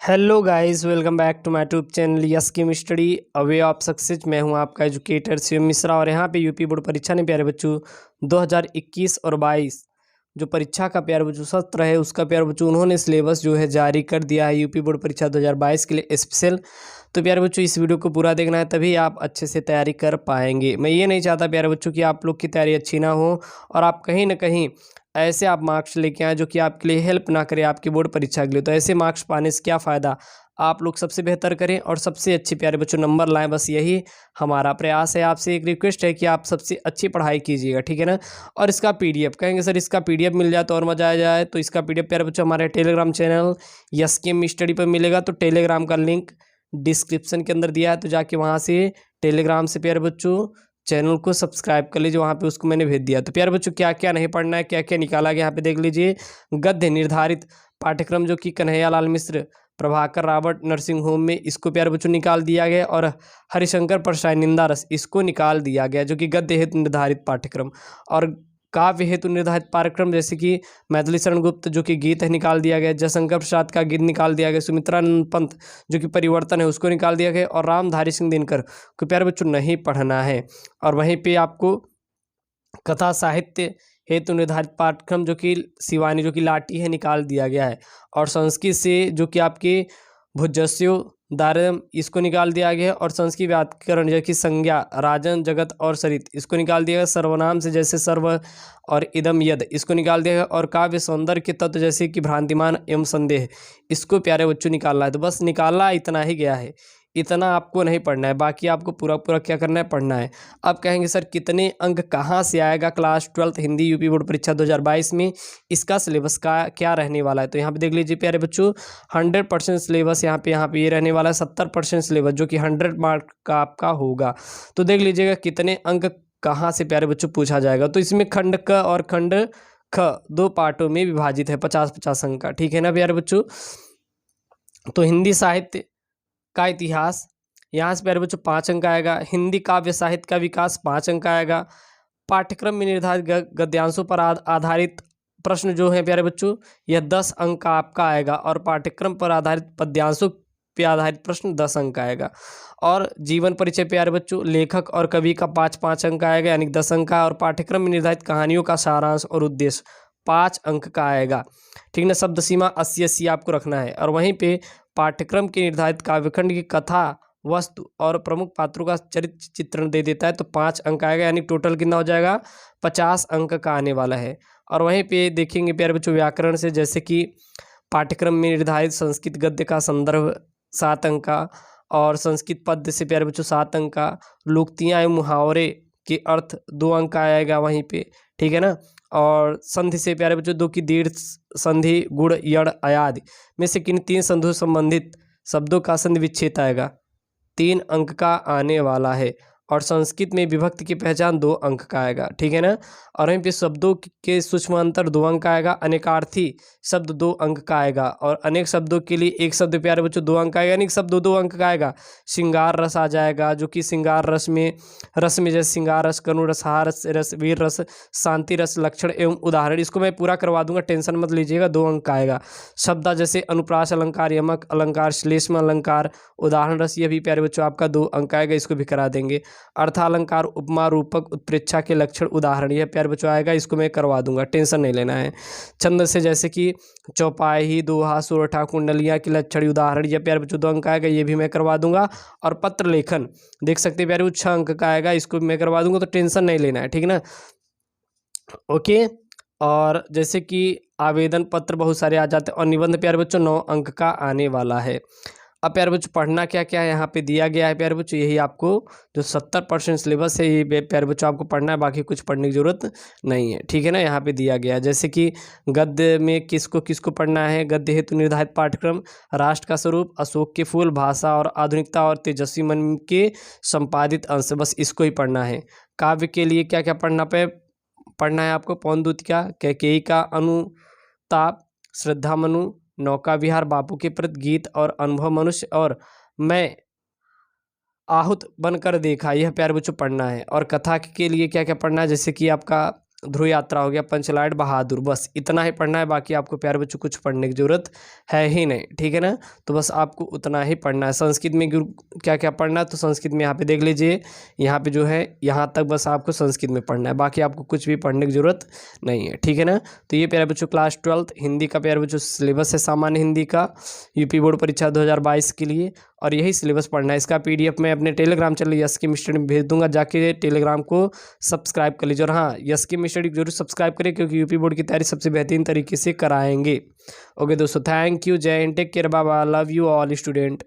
Hello guys, welcome back to my YouTube channel yes की study a way of success. मैं हूं आपका educator Shiv Mishra और यहां पे यूपी बोर्ड परीक्षा ने प्यारे बच्चों 2021 और 22 जो परीक्षा का प्यारे बच्चों सत्र है उसका प्यारे बच्चों उन्होंने सिलेबस जो है जारी कर दिया है यूपी बोर्ड परीक्षा 2022 के लिए स्पेशल। तो प्यारे बच्चों इस वीडियो को पूरा देखना है तभी आप अच्छे से तैयारी कर पाएंगे। मैं ये नहीं चाहता प्यारे बच्चों कि आप लोग की तैयारी अच्छी ना हो और आप कहीं ना कहीं ऐसे आप मार्क्स लेके आए जो कि आपके लिए हेल्प ना करे आपकी बोर्ड परीक्षा के लिए। तो ऐसे मार्क्स पाने से क्या फ़ायदा, आप लोग सबसे बेहतर करें और सबसे अच्छे प्यारे बच्चों नंबर लाएं। बस यही हमारा प्रयास है। आपसे एक रिक्वेस्ट है कि आप सबसे अच्छी पढ़ाई कीजिएगा, ठीक है ना। और इसका पीडीएफ कहेंगे सर इसका पीडीएफ मिल जाए तो और मज़ा आ जाए, तो इसका पीडीएफ प्यारे बच्चों हमारे टेलीग्राम चैनल यस के स्टडी पर मिलेगा। तो टेलीग्राम का लिंक डिस्क्रिप्शन के अंदर दिया है, तो जाके वहाँ से टेलीग्राम से प्यारे बच्चों चैनल को सब्सक्राइब कर लीजिए। वहाँ पे उसको मैंने भेज दिया। तो प्यारे बच्चों क्या क्या नहीं पढ़ना है, क्या क्या निकाला गया यहाँ पे देख लीजिए। गद्य निर्धारित पाठ्यक्रम जो कि कन्हैयालाल मिश्र प्रभाकर रावत नर्सिंग होम में, इसको प्यारे बच्चों निकाल दिया गया। और हरिशंकर परसाई निंदा रस, इसको निकाल दिया गया जो कि गद्य हेतु निर्धारित पाठ्यक्रम। और काव्य हेतु निर्धारित पाठ्यक्रम जैसे कि मैथिली शरण गुप्त जो कि गीत है निकाल दिया गया, जयशंकर प्रसाद का गीत निकाल दिया गया, सुमित्रानंद पंत जो कि परिवर्तन है उसको निकाल दिया गया, और रामधारी सिंह दिनकर को प्यारे बच्चों नहीं पढ़ना है। और वहीं पे आपको कथा साहित्य हेतु निर्धारित पाठ्यक्रम जो कि शिवानी जो कि लाठी है निकाल दिया गया है। और संस्कृत से जो कि आपके भुजस्यो दारम इसको निकाल दिया गया है। और संस्कृत व्याकरण जैसे कि संज्ञा राजन जगत और सरित इसको निकाल दिया गया। सर्वनाम से जैसे सर्व और इदम यद इसको निकाल दिया गया। और काव्य सौंदर्य के तत्व जैसे कि भ्रांतिमान एवं संदेह इसको प्यारे बच्चों निकालना है। तो बस निकालना इतना ही गया है, इतना आपको नहीं पढ़ना है, बाकी आपको पूरा पूरा क्या करना है, पढ़ना है। अब कहेंगे सर कितने अंक कहाँ से आएगा क्लास 12 हिंदी यूपी बोर्ड परीक्षा 2022 में, इसका सिलेबस का क्या रहने वाला है। तो यहाँ पे देख लीजिए प्यारे बच्चों 100% सिलेबस यहाँ पे ये रहने वाला है। 70% सिलेबस जो कि 100 मार्क का आपका होगा। तो देख लीजिएगा कितने अंक कहाँ से प्यारे बच्चों पूछा जाएगा। तो इसमें खंड क और खंड ख दो पार्टों में विभाजित है 50-50 अंक का, ठीक है ना प्यारे बच्चों। तो हिंदी साहित्य का इतिहास यहाँ से प्यारे बच्चों 5 अंक आएगा। हिंदी काव्य साहित्य का विकास 5 अंक आएगा। पाठ्यक्रम में निर्धारित गद्यांशों पर आधारित प्रश्न जो है प्यारे बच्चों यह 10 अंक का आपका आएगा। और पाठ्यक्रम पर आधारित पद्यांशों पर आधारित प्रश्न 10 अंक का आएगा। और जीवन परिचय प्यारे बच्चों लेखक और कवि का 5-5 अंक का आएगा यानी 10 अंक का। और पाठ्यक्रम में निर्धारित कहानियों का सारांश और उद्देश्य 5 अंक का आएगा, ठीक ना। शब्द सीमा 80-80 आपको रखना है। और वहीं पे पाठ्यक्रम के निर्धारित काव्यखंड की कथा वस्तु और प्रमुख पात्रों का चरित्र चित्रण दे देता है तो 5 अंक आएगा, यानी टोटल कितना हो जाएगा 50 अंक का आने वाला है। और वहीं पे देखेंगे प्यारे बच्चों व्याकरण से, जैसे कि पाठ्यक्रम में निर्धारित संस्कृत गद्य का संदर्भ 7 अंक का। और संस्कृत पद्य से प्यारे बच्चों 7 अंक का। लोकोक्तियाँ एवं मुहावरे के अर्थ 2 अंक का आएगा वहीं पे, ठीक है ना। और संधि से प्यारे बच्चों 2 की दीर्घ संधि गुण यड़ अयादि में से किन 3 संधियों संबंधित शब्दों का संधि विच्छेद आएगा, 3 अंक का आने वाला है। और संस्कृत में विभक्ति की पहचान 2 अंक का आएगा, ठीक है ना। और वहीं पे शब्दों के सूक्ष्म अंतर 2 अंक का आएगा। अनेकार्थी शब्द 2 अंक का आएगा। और अनेक शब्दों के लिए एक शब्द प्यारे बच्चों 2 अंक का आएगा, यानी शब्द 2 अंक का आएगा। श्रृंगार रस आ जाएगा जो कि श्रृंगार रस में जैसे श्रृंगार रस, करुण रस, हारस रस, वीर रस, शांति रस, लक्षण एवं उदाहरण इसको मैं पूरा करवा दूंगा, टेंशन मत लीजिएगा, 2 अंक का आएगा। शब्द जैसे अनुप्रास अलंकार, यमक अलंकार, श्लेष्म अलंकार, उदाहरण रस ये भी प्यारे बच्चों आपका 2 अंक आएगा, इसको भी करा देंगे। अर्थालंकार, उपमा, रूपक, उत्प्रेक्षा के लक्षण, उदाहरण यह प्यारे बच्चों आएगा, इसको मैं करवा दूंगा, टेंशन नहीं लेना है। छंद से जैसे कि चौपाई, दोहा, सोरठा, कुंडलियाँ के लक्षण, उदाहरण यह प्यारे बच्चों 2 अंक आएगा, ये भी मैं करवा दूंगा। और पत्र लेखन देख सकते हैं प्यारे बच्चों 6 अंक का आएगा, इसको भी मैं करवा दूंगा, तो टेंशन नहीं लेना है, ठीक ना। ओके। और जैसे कि आवेदन पत्र बहुत सारे आ जाते हैं। और निबंध प्यारे बच्चों 9 अंक का आने वाला है। अब प्यारे बच्चों पढ़ना क्या क्या है यहाँ पे दिया गया है प्यारे बच्चों, यही आपको जो 70% सिलेबस है ये प्यारे बच्चों आपको पढ़ना है, बाकी कुछ पढ़ने की जरूरत नहीं है, ठीक है ना। यहाँ पे दिया गया है जैसे कि गद्य में किसको किसको पढ़ना है। गद्य हेतु निर्धारित पाठ्यक्रम राष्ट्र का स्वरूप, अशोक के फूल, भाषा और आधुनिकता और तेजस्वी मन के संपादित अंश, बस इसको ही पढ़ना है। काव्य के लिए क्या क्या पढ़ना है आपको। पौनद्युतिका, कैकेयी का अनुताप, श्रद्धा मनु, नौका विहार, बापू के प्रति गीत और अनुभव मनुष्य, और मैं आहूत बनकर देखा, यह प्यारे बच्चों पढ़ना है। और कथा के लिए क्या क्या पढ़ना है, जैसे कि आपका ध्रुव यात्रा हो गया, पंचलाइट बहादुर, बस इतना ही पढ़ना है। बाकी आपको प्यारे बच्चों कुछ पढ़ने की जरूरत है ही नहीं, ठीक है ना। तो बस आपको उतना ही पढ़ना है। संस्कृत में क्या क्या पढ़ना है, तो संस्कृत में यहाँ पे देख लीजिए, यहाँ पे जो है यहाँ तक बस आपको संस्कृत में पढ़ना है, बाकी आपको कुछ भी पढ़ने की जरूरत नहीं है, ठीक है ना। तो ये प्यारे बच्चों क्लास 12 हिंदी का प्यारे बच्चों सिलेबस है सामान्य हिंदी का यूपी बोर्ड परीक्षा 2022 के लिए, और यही सिलेबस पढ़ना है। इसका पीडीएफ मैं अपने टेलीग्राम चैनल यस की स्टडी में भेज दूंगा, जाके टेलीग्राम को सब्सक्राइब कर लीजिए। और हाँ, यस की स्टडी जरूर सब्सक्राइब करिए, क्योंकि यूपी बोर्ड की तैयारी सबसे बेहतरीन तरीके से कराएंगे। ओके दोस्तों, थैंक यू, जय Hind, take care, bye bye, love you all student.